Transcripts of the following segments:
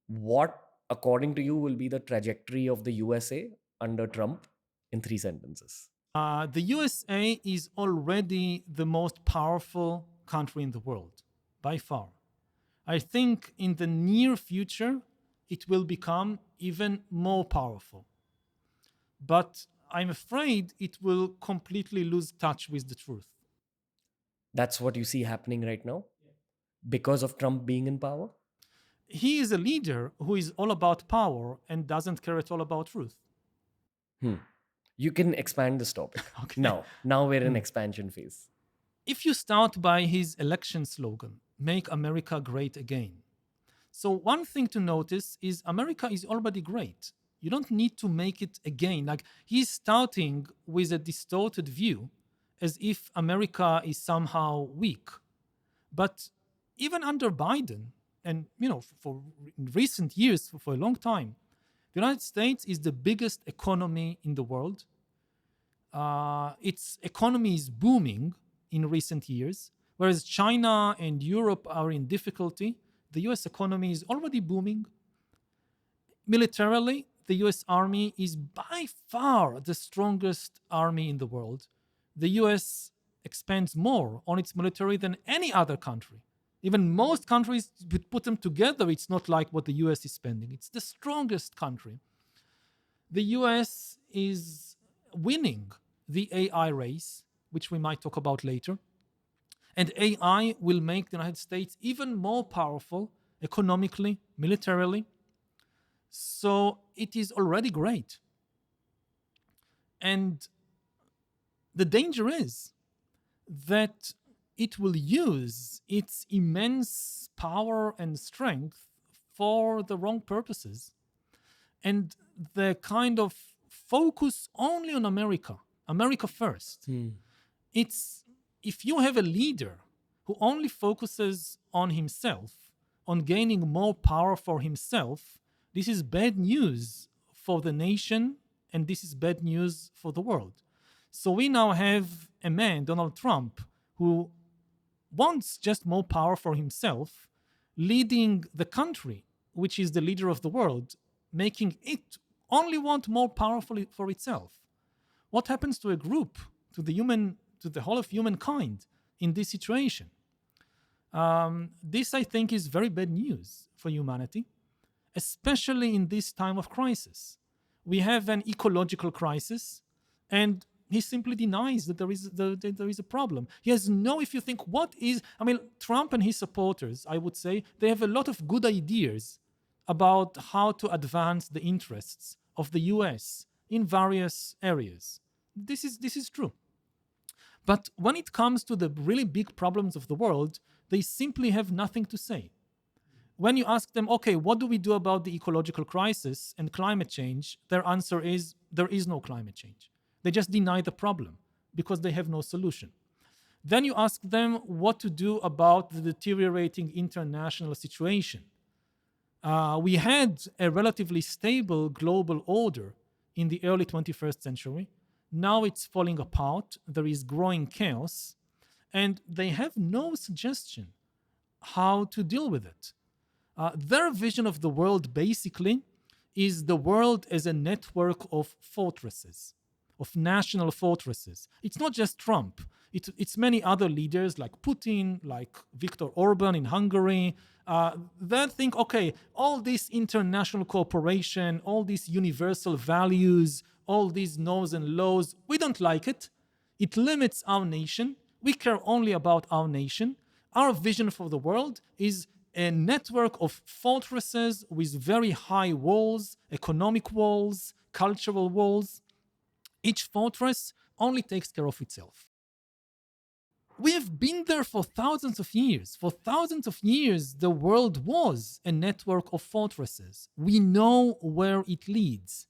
What, according to you, will be the trajectory of the USA under Trump in 3 sentences? The USA is already the most powerful country in the world, by far. I think in the near future, it will become even more powerful. But I'm afraid it will completely lose touch with the truth. That's what you see happening right now because of Trump being in power? He is a leader who is all about power and doesn't care at all about truth. You can expand this topic. Okay. Now we're in expansion phase. If you start by his election slogan, Make America Great Again. So, one thing to notice is America is already great. You don't need to make it again. Like, he's starting with a distorted view as if America is somehow weak. But even under Biden, and for in recent years, for a long time, the United States is the biggest economy in the world. Its economy is booming in recent years, whereas China and Europe are in difficulty. The US economy is already booming. Militarily, the US Army is by far the strongest army in the world. The US expends more on its military than any other country. Even most countries would put them together, it's not like what the US is spending. It's the strongest country. The US is winning the AI race, which we might talk about later. And AI will make the United States even more powerful economically, militarily. So it is already great. And the danger is that it will use its immense power and strength for the wrong purposes. And the kind of focus only on America first. It's if you have a leader who only focuses on himself, on gaining more power for himself, this is bad news for the nation and this is bad news for the world. So we now have a man, Donald Trump, who wants just more power for himself, leading the country, which is the leader of the world, making it only want more power for itself. What happens to a group, to the whole of humankind in this situation? This, I think, is very bad news for humanity, especially in this time of crisis. We have an ecological crisis, and he simply denies that there is a problem. He has no, if you think, Trump and his supporters, I would say, they have a lot of good ideas about how to advance the interests of the US in various areas. This is true. But when it comes to the really big problems of the world, they simply have nothing to say. When you ask them, okay, what do we do about the ecological crisis and climate change? Their answer is, there is no climate change. They just deny the problem because they have no solution. Then you ask them what to do about the deteriorating international situation. We had a relatively stable global order in the early 21st century. Now it's falling apart. There is growing chaos. And they have no suggestion how to deal with it. Their vision of the world basically is the world as a network of fortresses, of national fortresses. It's not just Trump. It's many other leaders like Putin, like Viktor Orban in Hungary. They think, okay, all this international cooperation, all these universal values, all these norms and laws, we don't like it. It limits our nation. We care only about our nation. Our vision for the world is a network of fortresses with very high walls, economic walls, cultural walls. Each fortress only takes care of itself. We have been there for thousands of years. For thousands of years, the world was a network of fortresses. We know where it leads.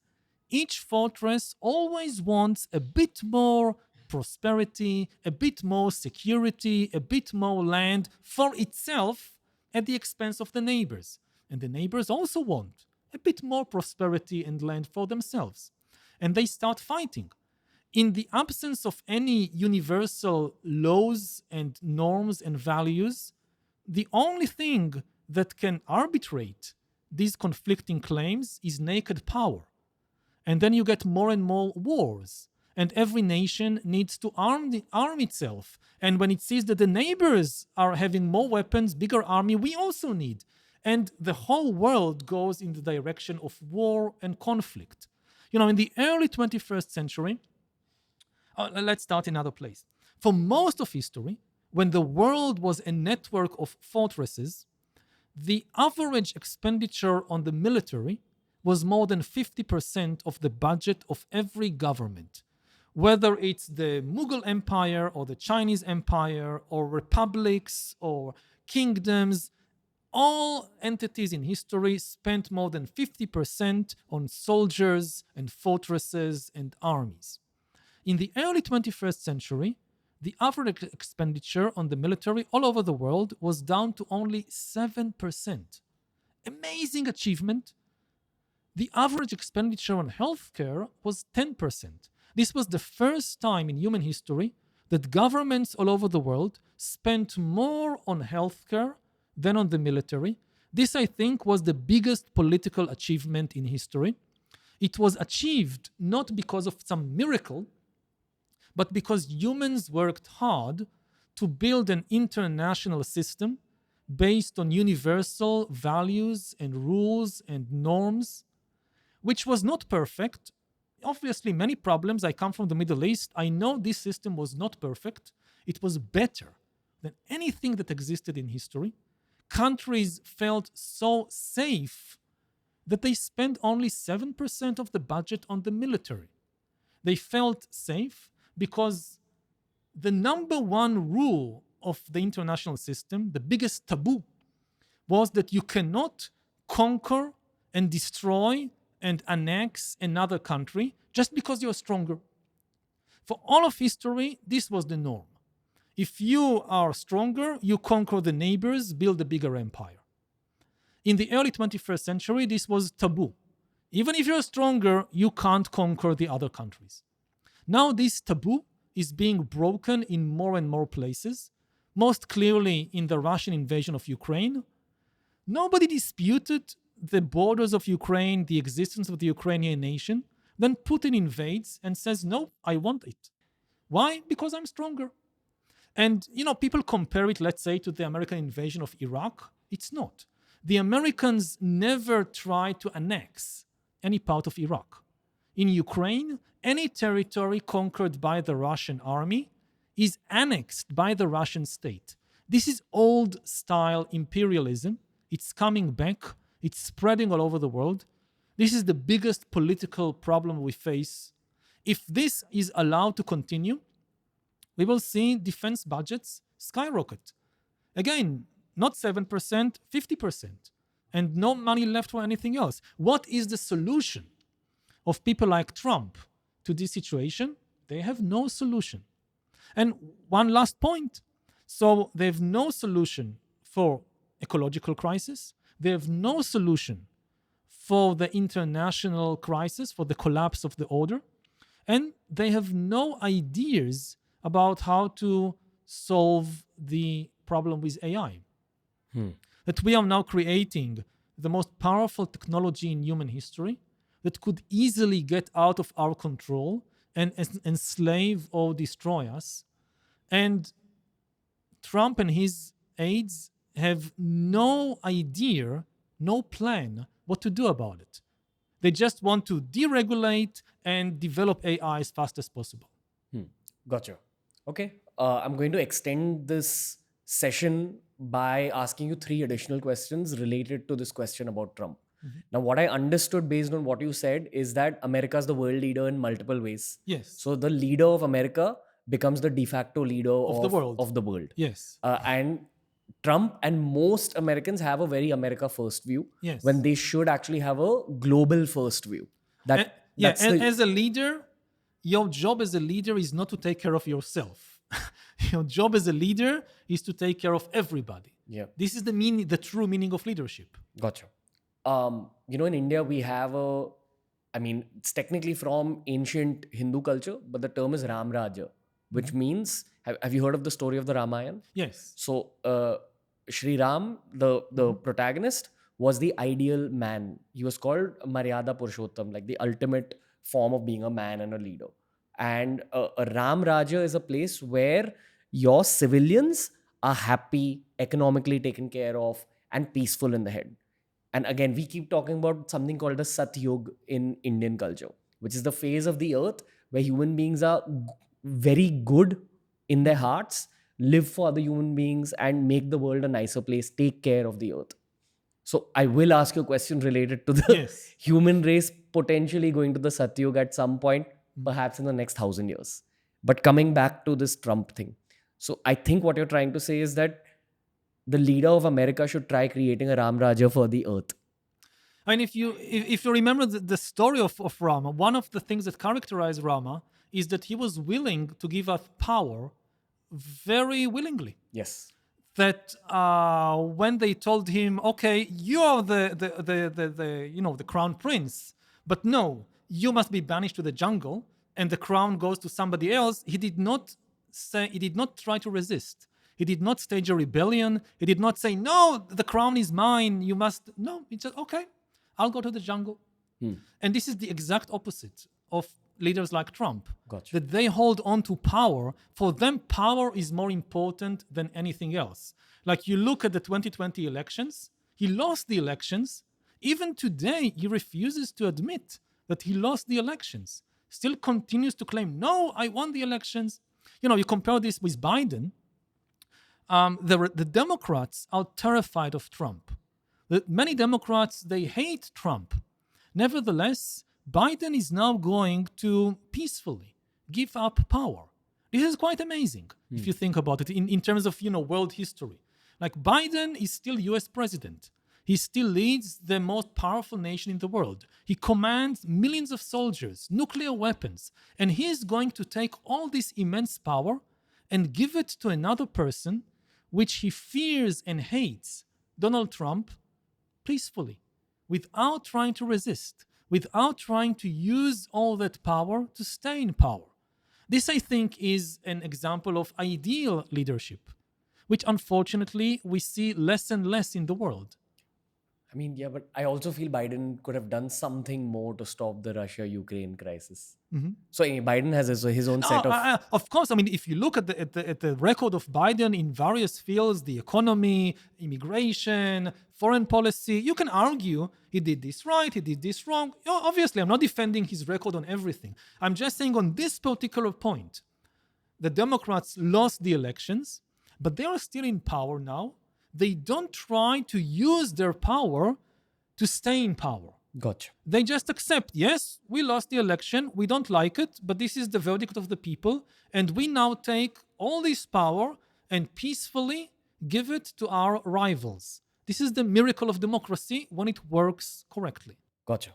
Each fortress always wants a bit more prosperity, a bit more security, a bit more land for itself at the expense of the neighbors. And the neighbors also want a bit more prosperity and land for themselves. And they start fighting. In the absence of any universal laws and norms and values, the only thing that can arbitrate these conflicting claims is naked power. And then you get more and more wars. And every nation needs to arm itself. And when it sees that the neighbors are having more weapons, bigger army, we also need. And the whole world goes in the direction of war and conflict. In the early 21st century, let's start in another place. For most of history, when the world was a network of fortresses, the average expenditure on the military was more than 50% of the budget of every government. Whether it's the Mughal Empire or the Chinese Empire or republics or kingdoms, all entities in history spent more than 50% on soldiers and fortresses and armies. In the early 21st century, the average expenditure on the military all over the world was down to only 7%. Amazing achievement. The average expenditure on healthcare was 10%. This was the first time in human history that governments all over the world spent more on healthcare than on the military. This, I think, was the biggest political achievement in history. It was achieved not because of some miracle, but because humans worked hard to build an international system based on universal values and rules and norms, which was not perfect. Obviously, many problems. I come from the Middle East. I know this system was not perfect. It was better than anything that existed in history. Countries felt so safe that they spent only 7% of the budget on the military. They felt safe because the number one rule of the international system, the biggest taboo, was that you cannot conquer and destroy and annex another country just because you're stronger. For all of history, this was the norm. If you are stronger, you conquer the neighbors, build a bigger empire. In the early 21st century, this was taboo. Even if you're stronger, you can't conquer the other countries. Now this taboo is being broken in more and more places, most clearly in the Russian invasion of Ukraine. Nobody disputed the borders of Ukraine, the existence of the Ukrainian nation. Then Putin invades and says, no, I want it. Why? Because I'm stronger. And, people compare it, let's say, to the American invasion of Iraq. It's not. The Americans never tried to annex any part of Iraq. In Ukraine, any territory conquered by the Russian army is annexed by the Russian state. This is old-style imperialism. It's coming back. It's spreading all over the world. This is the biggest political problem we face. If this is allowed to continue, we will see defense budgets skyrocket. Again, not 7%, 50%, and no money left for anything else. What is the solution of people like Trump to this situation? They have no solution. And one last point. So they have no solution for ecological crisis. They have no solution for the international crisis, for the collapse of the order. And they have no ideas about how to solve the problem with AI. That we are now creating the most powerful technology in human history that could easily get out of our control and enslave or destroy us. And Trump and his aides have no idea, no plan what to do about it. They just want to deregulate and develop AI as fast as possible. Gotcha. Okay. I'm going to extend this session by asking you 3 additional questions related to this question about Trump. Now, what I understood based on what you said is that America is the world leader in multiple ways. Yes. So the leader of America becomes the de facto leader of the world. Yes. And Trump and most Americans have a very America first view, Yes. when they should actually have a global first view. As a leader, your job as a leader is not to take care of yourself. Your job as a leader is to take care of everybody. Yeah. This is the true meaning of leadership. Gotcha. In India, we have it's technically from ancient Hindu culture, but the term is Ram Raja, which means, have you heard of the story of the Ramayana? Yes. So, Shri Ram, the protagonist, was the ideal man. He was called Maryada Purushottam, like the ultimate form of being a man and a leader. And a Ram Raja is a place where your civilians are happy, economically taken care of, and peaceful in the head. And again, we keep talking about something called the Sat Yuga in Indian culture, which is the phase of the earth where human beings are very good in their hearts, live for other human beings, and make the world a nicer place, take care of the earth. So I will ask you a question related to the Yes. human race potentially going to the Satyug at some point, perhaps in the next 1,000 years. But coming back to this Trump thing. So I think what you're trying to say is that the leader of America should try creating a Ram Raja for the earth. And if you remember the story of Rama, one of the things that characterized Rama is that he was willing to give up power very willingly. Yes. That when they told him, okay, you are the crown prince, but no, you must be banished to the jungle and the crown goes to somebody else, he did not try to resist. He did not stage a rebellion. He did not say, no, the crown is mine, you must. No, he said, okay, I'll go to the jungle. And this is the exact opposite of leaders like Trump. Gotcha. That they hold on to power. For them, power is more important than anything else. Like you look at the 2020 elections, he lost the elections. Even today, he refuses to admit that he lost the elections. Still continues to claim, no, I won the elections. You compare this with Biden. The Democrats are terrified of Trump. Many Democrats, they hate Trump. Nevertheless, Biden is now going to peacefully give up power. This is quite amazing if you think about it in terms of world history. Like Biden is still US president. He still leads the most powerful nation in the world. He commands millions of soldiers, nuclear weapons, and he is going to take all this immense power and give it to another person which he fears and hates, Donald Trump, peacefully, without trying to resist, without trying to use all that power to stay in power. This, I think, is an example of ideal leadership, which unfortunately we see less and less in the world. I mean, yeah, but I also feel Biden could have done something more to stop the Russia-Ukraine crisis. So Biden has his own set of... Of course, I mean, if you look at the record of Biden in various fields, the economy, immigration, foreign policy, you can argue he did this right, he did this wrong. Obviously, I'm not defending his record on everything. I'm just saying on this particular point, the Democrats lost the elections, but they are still in power now. They don't try to use their power to stay in power. Gotcha. They just accept, yes, we lost the election, we don't like it, but this is the verdict of the people, and we now take all this power and peacefully give it to our rivals. This is the miracle of democracy when it works correctly. Gotcha.